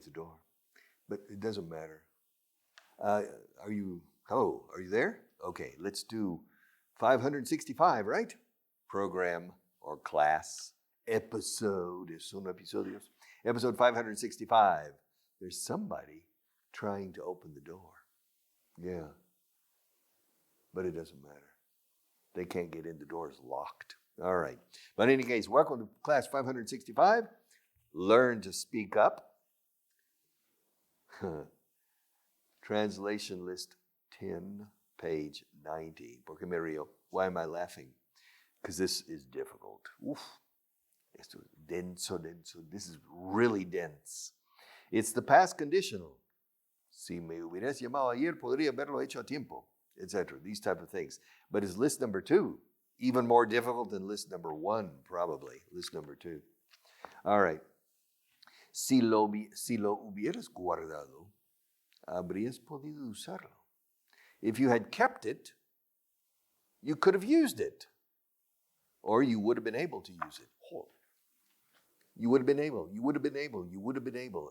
the door. But it doesn't matter. Are you there? Okay, let's do 565, right? Program or class, episode, son episodios. Episode 565. There's somebody trying to open the door. Yeah. But it doesn't matter. They can't get in. The door is locked. All right. But in any case, welcome to class 565. Learn to speak up. Translation list 10, page 90. Porque me río? Why am I laughing? Because this is difficult. Uf. Esto es denso. This is really dense. It's the past conditional. Si me hubieras llamado ayer, podría haberlo hecho a tiempo, etc. These type of things. But it's list number 2. Even more difficult than list number 1, probably. List number 2. All right. Si lo hubieras guardado, habrías podido usarlo. If you had kept it, you could have used it. Or you would have been able to use it. Oh. You would have been able.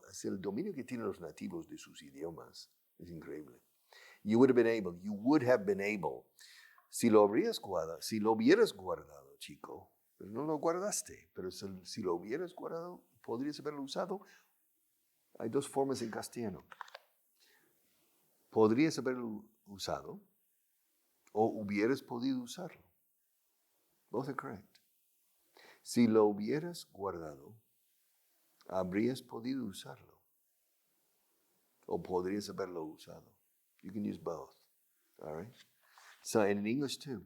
Es el dominio que tienen los nativos de sus idiomas. Es increíble. You would have been able. You would have been able. Si lo hubieras guardado, chico. Pero no lo guardaste. Pero si lo hubieras guardado, podrías haberlo usado. Hay dos formas en castellano. Podrías haberlo usado o hubieras podido usarlo. Both are correct. Si lo hubieras guardado, habrías podido usarlo. O podrías haberlo usado. You can use both. All right? So in English too.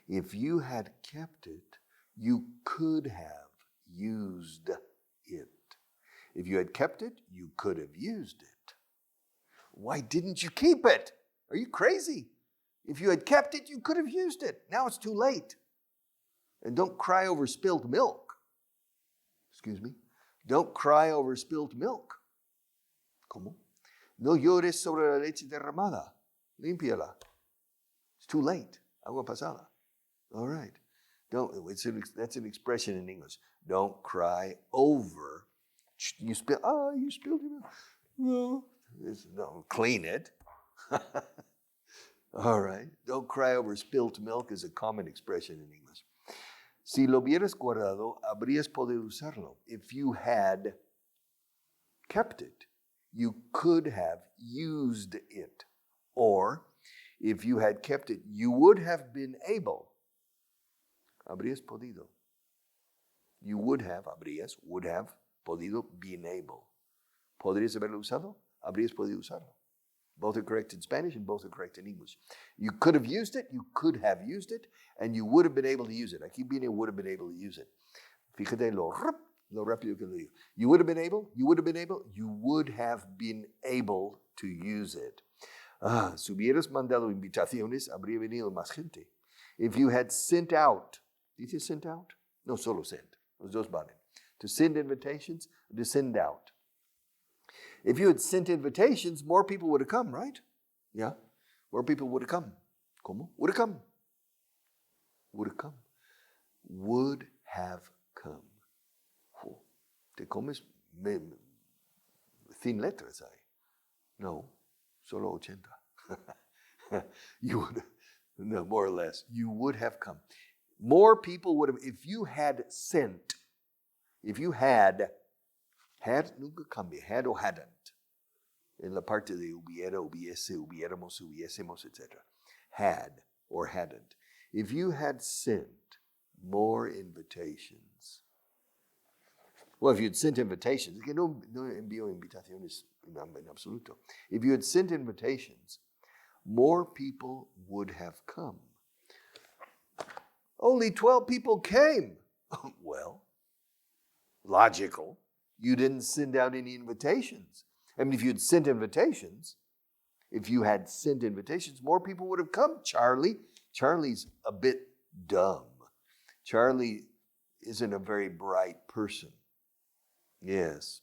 If you had kept it, you could have used it. If you had kept it, you could have used it. Why didn't you keep it? Are you crazy? If you had kept it, you could have used it. Now it's too late. And don't cry over spilt milk. Excuse me. Don't cry over spilt milk. ¿Cómo? No llores sobre la leche derramada. Límpiala. It's too late. Agua pasada. All right. That's an expression in English. Don't cry over. You spilled your milk. No, clean it. All right. Don't cry over spilt milk is a common expression in English. Si lo hubieras guardado, habrías podido usarlo. If you had kept it, you could have used it. Or, if you had kept it, you would have been able. Habrías podido. You would have podido, been able. ¿Podrías haberlo usado? Habrías podido usarlo. Both are correct in Spanish and both are correct in English. You could have used it, you could have used it, and you would have been able to use it. Aquí viene would have been able to use it. Fíjate lo rápido que lo digo. You would have been able, you would have been able to use it. Si hubieras mandado invitaciones, habría venido más gente. If you had sent out, ¿dice sent out? No, solo sent. Los dos valen. To send invitations, to send out. If you had sent invitations, more people would have come, right? Yeah, more people would have come. ¿Cómo? Would have come. Would have come. Would have come. Oh, ¿te comes sin letras ahí? No, solo 80. You would, no, more or less. You would have come. More people would have, if you had sent, had nunca cambia, had or hadn't. En la parte de hubiera, hubiese, hubiéramos, hubiésemos, etc. Had or hadn't. If you had sent more invitations. Well, if you'd sent invitations, que no envío invitaciones en absoluto. If you had sent invitations, more people would have come. Only 12 people came. Well, logical. You didn't send out any invitations. I mean, if you had sent invitations, more people would have come. Charlie's a bit dumb. Charlie isn't a very bright person. Yes.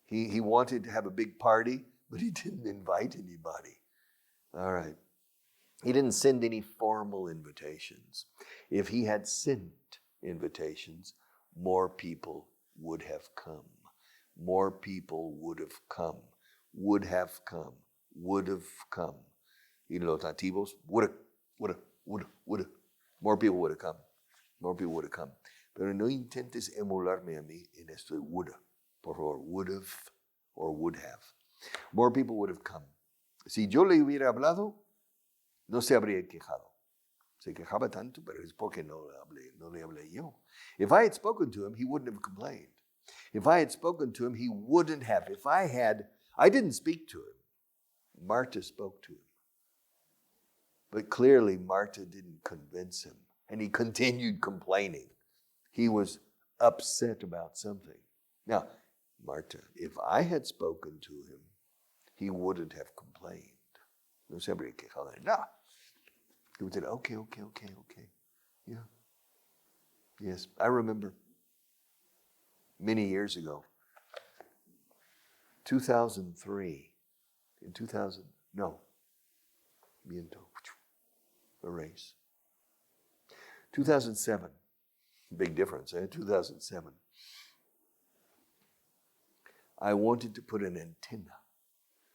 He wanted to have a big party, but he didn't invite anybody. All right. He didn't send any formal invitations. If he had sent invitations, more people would have come. more people would have come. Would have come. Would have come. Y los nativos, would have. More people would have come. More people would have come. Pero no intentes emularme a mí en esto de would have. Por favor, would have or would have. More people would have come. Si yo le hubiera hablado, no se habría quejado. Se quejaba tanto, pero es porque no le hablé yo. If I had spoken to him, he wouldn't have complained. If I had spoken to him, he wouldn't have. I didn't speak to him. Marta spoke to him. But clearly, Marta didn't convince him. And he continued complaining. He was upset about something. Now, Marta, if I had spoken to him, he wouldn't have complained. No se habría quejado. No. He would say, okay. Yeah. Yes, I remember many years ago, 2003, erase. 2007, big difference, 2007. I wanted to put an antenna,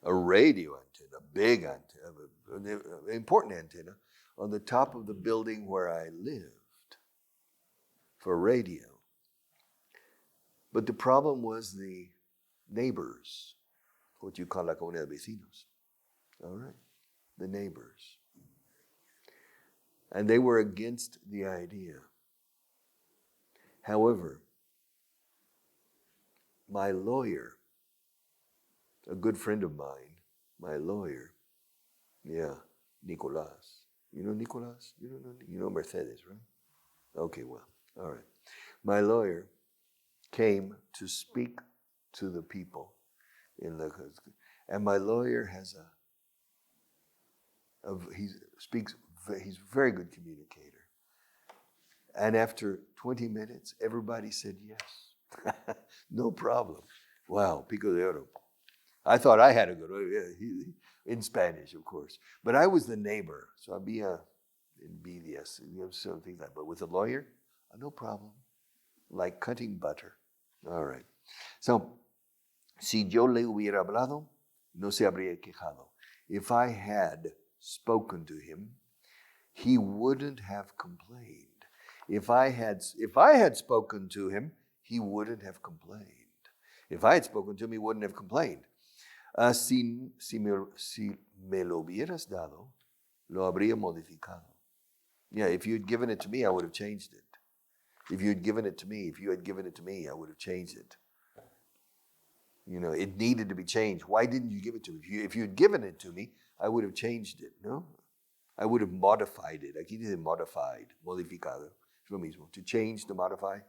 a radio antenna, a big antenna, an important antenna, on the top of the building where I lived for radio. But the problem was the neighbors, what you call la comunidad de vecinos. All right, the neighbors. And they were against the idea. However, my lawyer, a good friend of mine, my lawyer, Nicolás. You know Nicolás? You know Mercedes, right? Okay, well, all right. My lawyer came to speak to the people and my lawyer has he's a very good communicator. And after 20 minutes, everybody said yes. No problem. Wow, pico de oro. I thought I had a good one, in Spanish, of course. But I was the neighbor, so había envidias, something like that. But with a lawyer, no problem. Like cutting butter. All right. So, si yo le hubiera hablado, no se habría quejado. If I had spoken to him, he wouldn't have complained. If I had spoken to him, he wouldn't have complained. If I had spoken to him, he wouldn't have complained. Si me lo hubieras dado, lo habría modificado. Yeah, if you had given it to me, I would have changed it. If you had given it to me, I would have changed it. You know, it needed to be changed. Why didn't you give it to me? If you had given it to me, I would have changed it, no? I would have modified it. Aquí dice modified, modificado. Es lo mismo. To change, to modify,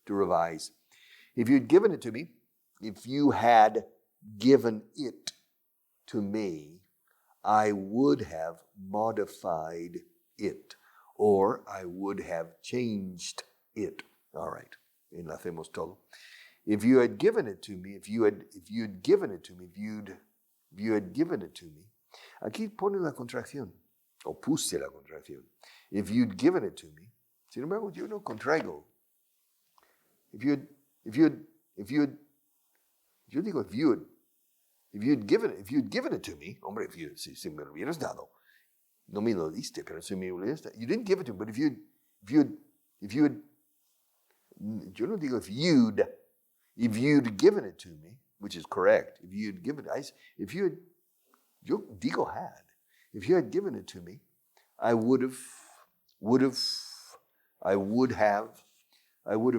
to revise. If you had given it to me, if you had given it to me, I would have modified it, or I would have changed it. All right, enlacemos todo. If you had given it to me, if you had given it to me, aquí pone la contracción, o puse la contracción. If you'd given it to me, sin embargo, yo no contraigo. If you'd given it to me, hombre, si me lo hubieras dado, no me lo diste, pero si me lo hubieras dado, you didn't give it to me, but if you'd, yo no digo if you'd given it to me, which is correct, if you'd given it, yo digo had, if you had given it to me, I would have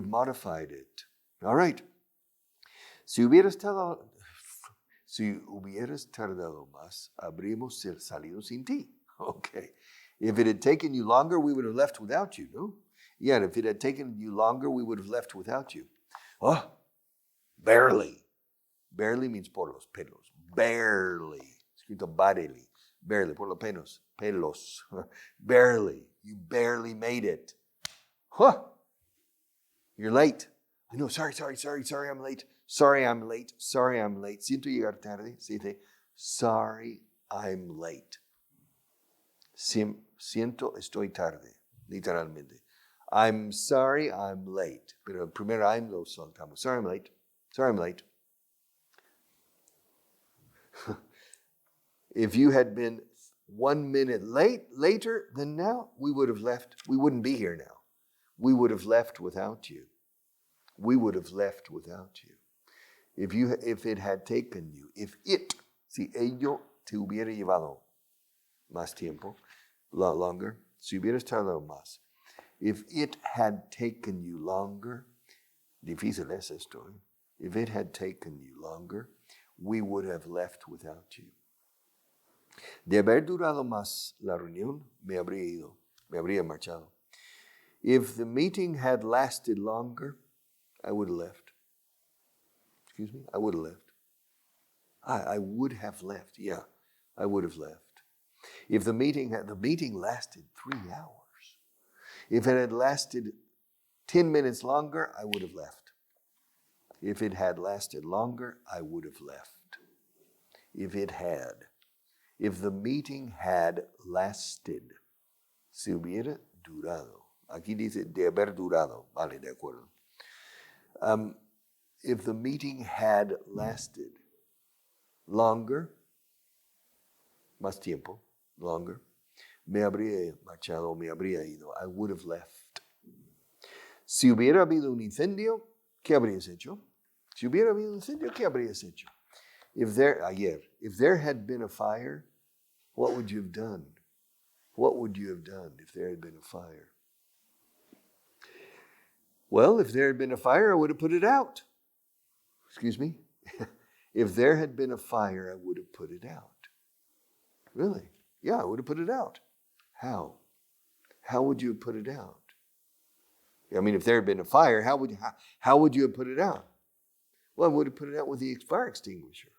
modified it. All right. Si hubieras tardado más, habríamos salido sin ti. Okay. If it had taken you longer, we would have left without you, no? Yeah, and if it had taken you longer, we would have left without you. Oh, barely. Barely means por los pelos. Barely. Escrito barely. Barely. Por los pelos. Barely. You barely made it. Huh. You're late. I know, sorry, I'm late. Sorry, I'm late. Siento llegar tarde. Siente, sorry, I'm late. Siento, estoy tarde. Literalmente. I'm sorry, I'm late. Pero primero I'm lo soltamos. Sorry, I'm late. If you had been 1 minute later than now, we would have left. We wouldn't be here now. We would have left without you. We would have left without you. If it had taken you, si ello te hubiera llevado más tiempo, longer, si hubieras tardado más. If it had taken you longer, difícil es esto, ¿eh? If it had taken you longer, we would have left without you. De haber durado más la reunión, me habría marchado. If the meeting had lasted longer, I would have left. Excuse me? I would have left. I would have left. Yeah, I would have left. If the meeting lasted 3 hours. If it had lasted 10 minutes longer, I would have left. If it had lasted longer, I would have left. If the meeting had lasted, si hubiera durado. Aquí dice de haber durado. Vale, de acuerdo. If the meeting had lasted longer, más tiempo, longer, me habría marchado, me habría ido. I would have left. Si hubiera habido un incendio, ¿qué habrías hecho? Si hubiera habido un incendio, ¿qué habrías hecho? If there had been a fire, what would you have done? What would you have done if there had been a fire? Well, if there had been a fire, I would have put it out. Excuse me? If there had been a fire, I would have put it out. Really? Yeah, I would have put it out. How? How would you have put it out? I mean, if there had been a fire, how would you have put it out? Well, I would have put it out with the fire extinguisher.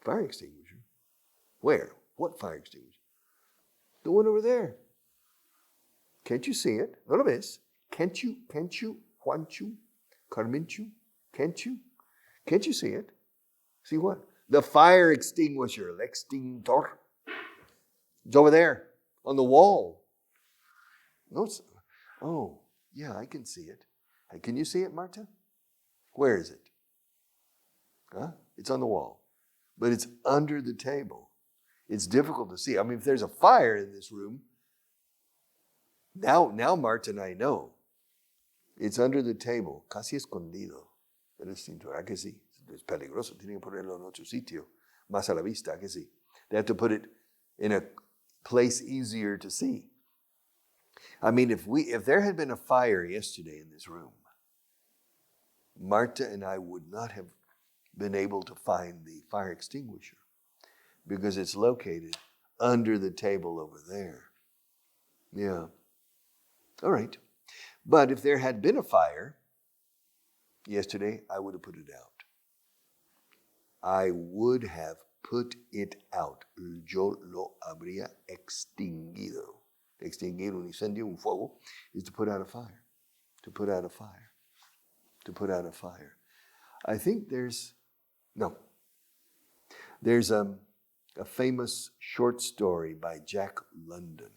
Fire extinguisher? Where? What fire extinguisher? The one over there. Can't you see it? ¿No lo ves? Can't you, Juanchu, Carmenchu? Can't you? Can't you see it? See what? The fire extinguisher, el extintor. It's over there on the wall. No, oh, yeah, I can see it. Can you see it, Marta? Where is it? Huh? It's on the wall, but it's under the table. It's difficult to see. I mean, if there's a fire in this room, now Marta and I know. It's under the table, casi escondido. El extintor, ¿a que sí? Es peligroso, tienen que ponerlo en otro sitio, más a la vista, ¿a que sí? They have to put it in a place easier to see. I mean, if there had been a fire yesterday in this room, Marta and I would not have been able to find the fire extinguisher because it's located under the table over there. Yeah. All right. But if there had been a fire yesterday, I would have put it out. I would have put it out. Yo lo habría extinguido. Extinguir un incendio, un fuego, is to put out a fire. To put out a fire. To put out a fire. I think there's a famous short story by Jack London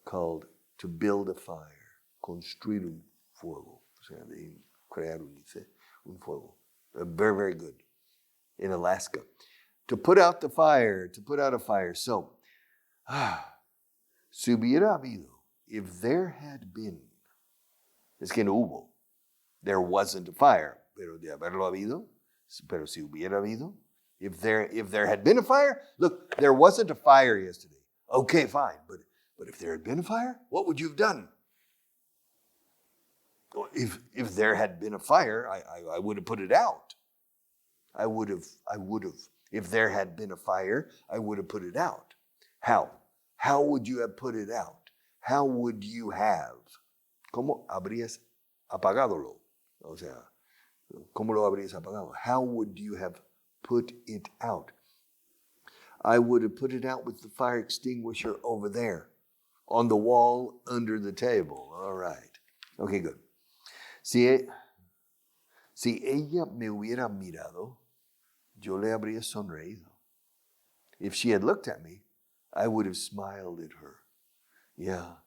called To Build a Fire. Construir un fuego. O sea, de crear un fuego. Very, very good. In Alaska. To put out the fire. To put out a fire. So, si hubiera habido, if there had been, es que no hubo. There wasn't a fire. Pero de haberlo habido, pero si hubiera habido, if there had been a fire, look, there wasn't a fire yesterday. Okay, fine. But if there had been a fire, what would you have done? If there had been a fire, I would have put it out. I would have. If there had been a fire, I would have put it out. How? How would you have put it out? How would you have? ¿Cómo habrías apagadolo? O sea, ¿cómo lo habrías apagado? How would you have put it out? I would have put it out with the fire extinguisher over there, on the wall under the table. All right. Okay, good. Si ella me hubiera mirado, yo le habría sonreído. If she had looked at me, I would have smiled at her. Yeah,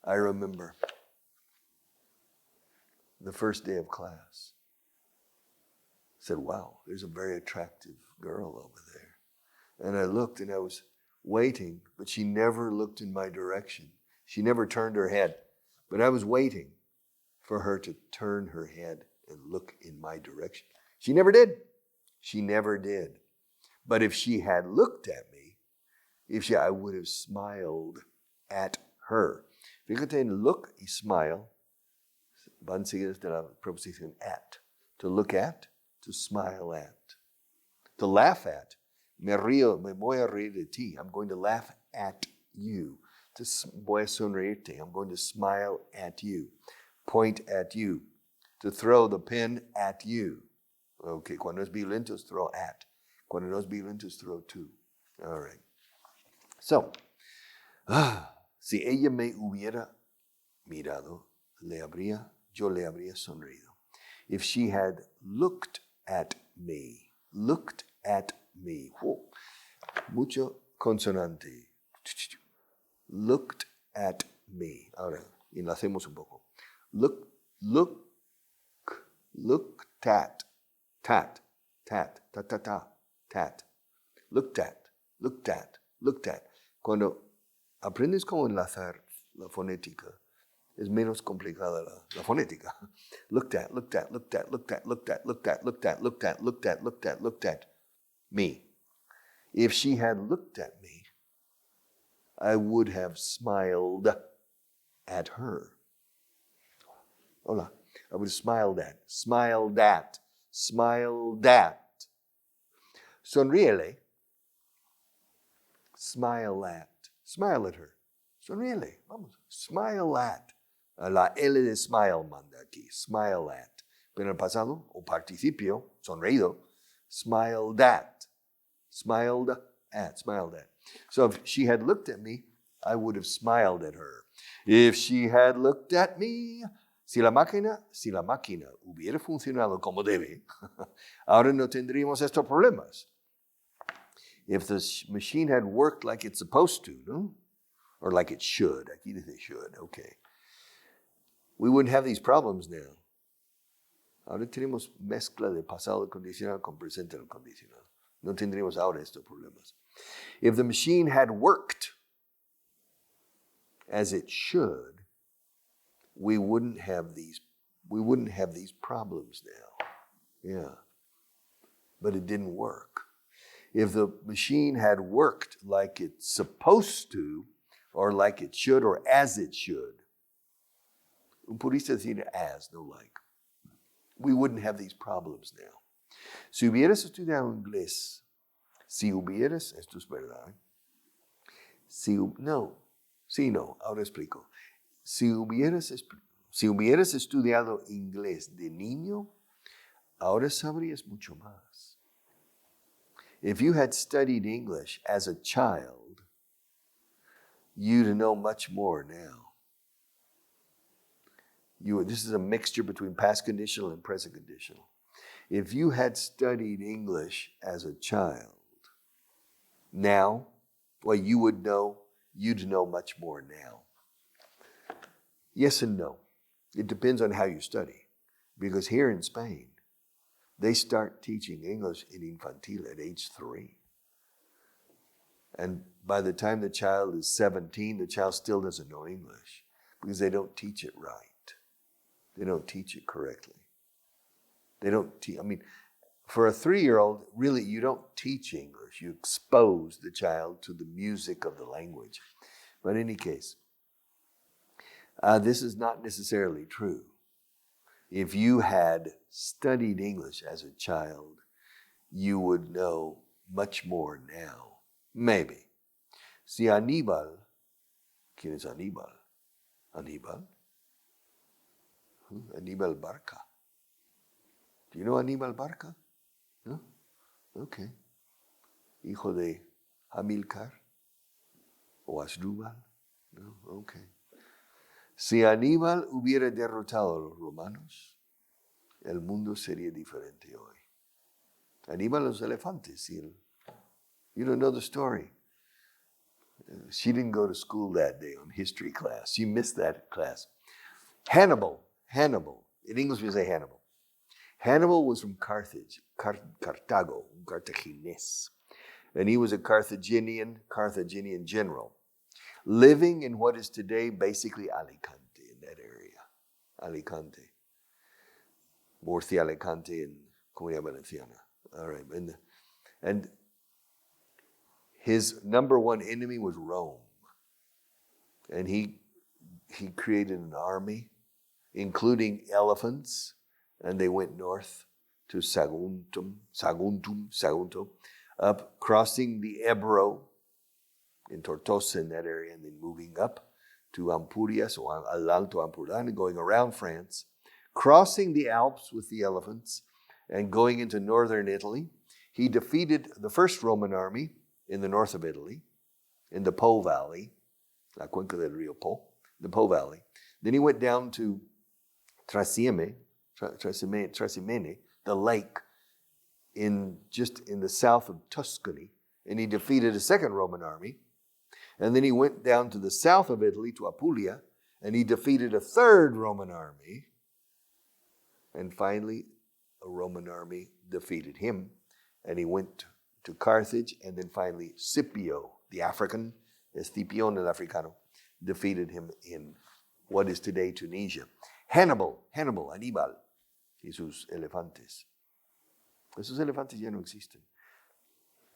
I remember the first day of class. I said, wow, there's a very attractive girl over there. And I looked and I was waiting, but she never looked in my direction. She never turned her head, but I was waiting for her to turn her head and look in my direction. She never did. She never did. But if she had looked at me, I would have smiled at her. Fíjate en look y smile. Van seguidas de la preposición at. To look at, to smile at. To laugh at. Me voy a reír de ti. I'm going to laugh at you. Voy a sonreírte. I'm going to smile at you. Point at you. To throw the pen at you. Okay, cuando es violento, throw at. Cuando no es violento, throw to. All right. So, si ella me hubiera mirado, yo le habría sonreído. If she had looked at me. Oh, mucho consonante. Looked at me. Ahora, enlacemos un poco. Looked at. Tat. Looked at. Cuando aprendes cómo enlazar la fonética, es menos complicada la fonética. Looked at me. If she had looked at me, I would have smiled at her. Hola. I would have smiled at. Sonríele. Smile at her. Sonríele. Vamos. Smile at. La L de smile manda aquí. Smile at. Pero en el pasado, o participio, sonreído, smiled at. So if she had looked at me, I would have smiled at her. If she had looked at me, si la máquina hubiera funcionado como debe, ahora no tendríamos estos problemas. If the machine had worked like it's supposed to, no? Or like it should, aquí dice should, okay. We wouldn't have these problems now. Ahora tenemos mezcla de pasado condicional con presente condicional. No tendríamos ahora estos problemas. If the machine had worked as it should, we wouldn't have these problems now. Yeah. But it didn't work. If the machine had worked like it's supposed to, or like it should, or as it should, un purista decir as, no like, we wouldn't have these problems now. Si hubieras estudiado inglés, esto es verdad. Ahora explico. Si hubieras estudiado inglés de niño, ahora sabrías mucho más. If you had studied English as a child, you'd know much more now. This is a mixture between past conditional and present conditional. If you had studied English as a child, now, well, you'd know much more now. Yes and no. It depends on how you study. Because here in Spain, they start teaching English in infantil at age 3. And by the time the child is 17, the child still doesn't know English because they don't teach it right. They don't teach it correctly. For a 3-year-old, really, you don't teach English. You expose the child to the music of the language. But in any case, this is not necessarily true. If you had studied English as a child, you would know much more now. Maybe. Si Aníbal, ¿quién es Aníbal? Aníbal? Aníbal Barca. Do you know Aníbal Barca? No? Okay. Hijo de Hamilcar o Asdrúbal? No? Okay. Si Aníbal hubiera derrotado a los romanos, el mundo sería diferente hoy. Aníbal los elefantes. You don't know the story. She didn't go to school that day on history class. She missed that class. Hannibal. In English we say Hannibal. Hannibal was from Carthage, Cartago, un cartaginés. And he was a Carthaginian general, living in what is today basically Alicante, in that area. Alicante. Murcia, Alicante, and Comunidad Valenciana. All right. And his number one enemy was Rome. And he created an army, including elephants, and they went north to Sagunto, up crossing the Ebro in Tortosa in that area, and then moving up to Ampurias or Al Alto Ampurdán, going around France, crossing the Alps with the elephants, and going into northern Italy. He defeated the first Roman army in the north of Italy, in the Po Valley, La Cuenca del Rio Po, the Po Valley. Then he went down to Trasimene, the lake, just in the south of Tuscany, and he defeated a second Roman army. And then he went down to the south of Italy, to Apulia, and he defeated a third Roman army. And finally, a Roman army defeated him, and he went to Carthage, and then finally Scipio, the African, Escipión el Africano, defeated him in what is today Tunisia. Aníbal, y sus elefantes. Esos elefantes ya no existen.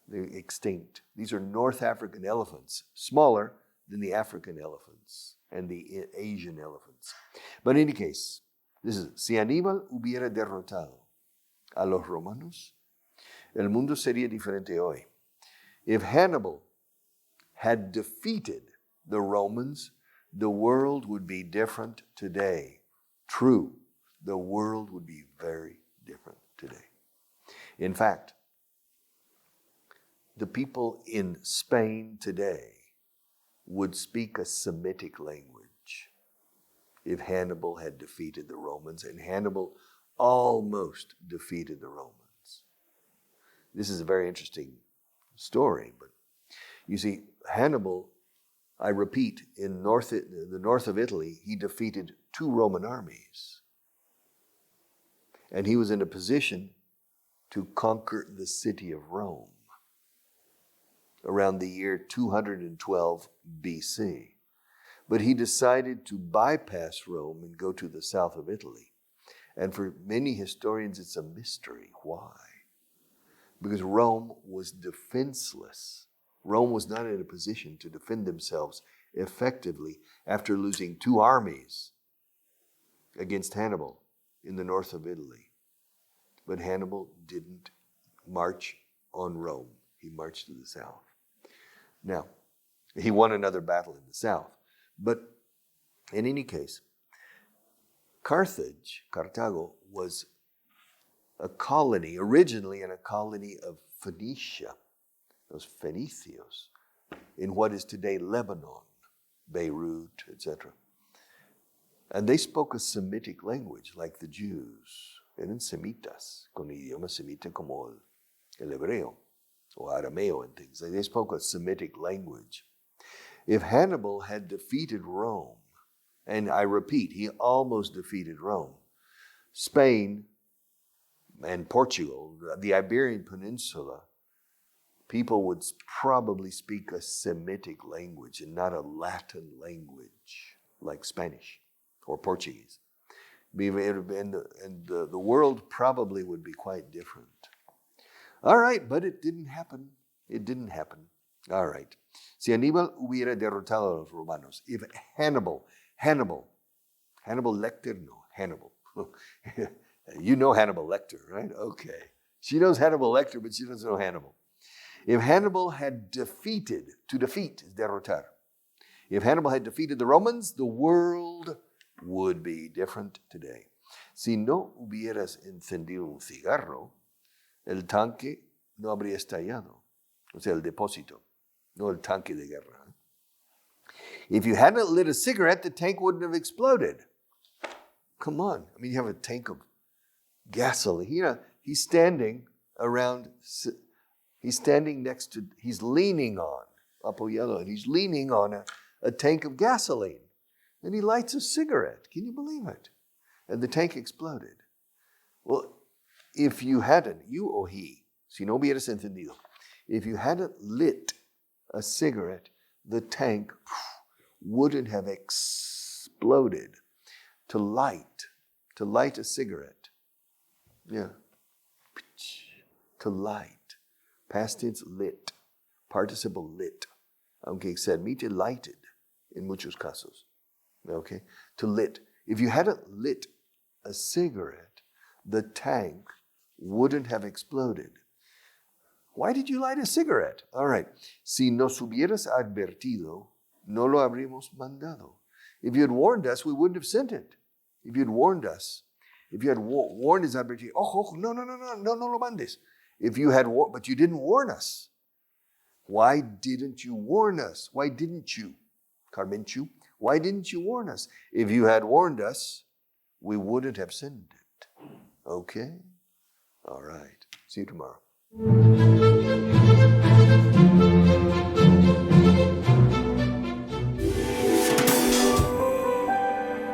They're extinct. These are North African elephants, smaller than the African elephants and the Asian elephants. But in any case, this is, si Aníbal hubiera derrotado a los romanos, el mundo sería diferente hoy. If Hannibal had defeated the Romans, the world would be different today. True, the world would be very different today. In fact, the people in Spain today would speak a Semitic language if Hannibal had defeated the Romans, and Hannibal almost defeated the Romans. This is a very interesting story, but you see, Hannibal, I repeat, in the north of Italy, he defeated 2 Roman armies. And he was in a position to conquer the city of Rome around the year 212 BC. But he decided to bypass Rome and go to the south of Italy. And for many historians, it's a mystery. Why? Because Rome was defenseless. Rome was not in a position to defend themselves effectively after losing 2 armies against Hannibal in the north of Italy. But Hannibal didn't march on Rome. He marched to the south. Now, he won another battle in the south. But in any case, Carthago, was a colony, originally in a colony of Phoenicia, those Phoenicios, in what is today Lebanon, Beirut, etc. And they spoke a Semitic language like the Jews. Eran semitas, con idioma semita como el hebreo o arameo and things. They spoke a Semitic language. If Hannibal had defeated Rome, and I repeat, he almost defeated Rome, Spain and Portugal, the Iberian Peninsula, people would probably speak a Semitic language and not a Latin language like Spanish or Portuguese. And the world probably would be quite different. All right, but it didn't happen. It didn't happen. All right. Si Aníbal hubiera derrotado a los romanos, if Hannibal Lecter, no, Hannibal. You know Hannibal Lecter, right? Okay. She knows Hannibal Lecter, but she doesn't know Hannibal. If Hannibal had defeated, to defeat is derrotar. If Hannibal had defeated the Romans, the world would be different today. Si no hubieras encendido un cigarro, el tanque no habría estallado. O sea, el depósito, no el tanque de guerra. If you hadn't lit a cigarette, the tank wouldn't have exploded. Come on. I mean, you have a tank of gasoline. You know, he's leaning on, apoyado, and he's leaning on a tank of gasoline. And he lights a cigarette. Can you believe it? And the tank exploded. Well, if you hadn't, you or he, si no hubieras encendido, If you hadn't lit a cigarette, the tank wouldn't have exploded. To light a cigarette. Yeah. To light. Past tense, lit. Participle, lit. Aunque se admite lighted in muchos casos. Okay? To lit. If you hadn't lit a cigarette, the tank wouldn't have exploded. Why did you light a cigarette? All right. Si nos hubieras advertido, no lo habríamos mandado. If you had warned us, we wouldn't have sent it. If you had warned us, if you had warned us, no lo mandes. If you had warned, but you didn't warn us. Why didn't you warn us? Why didn't you? Carmenchu, why didn't you warn us? If you had warned us, we wouldn't have sent it. Okay? All right. See you tomorrow.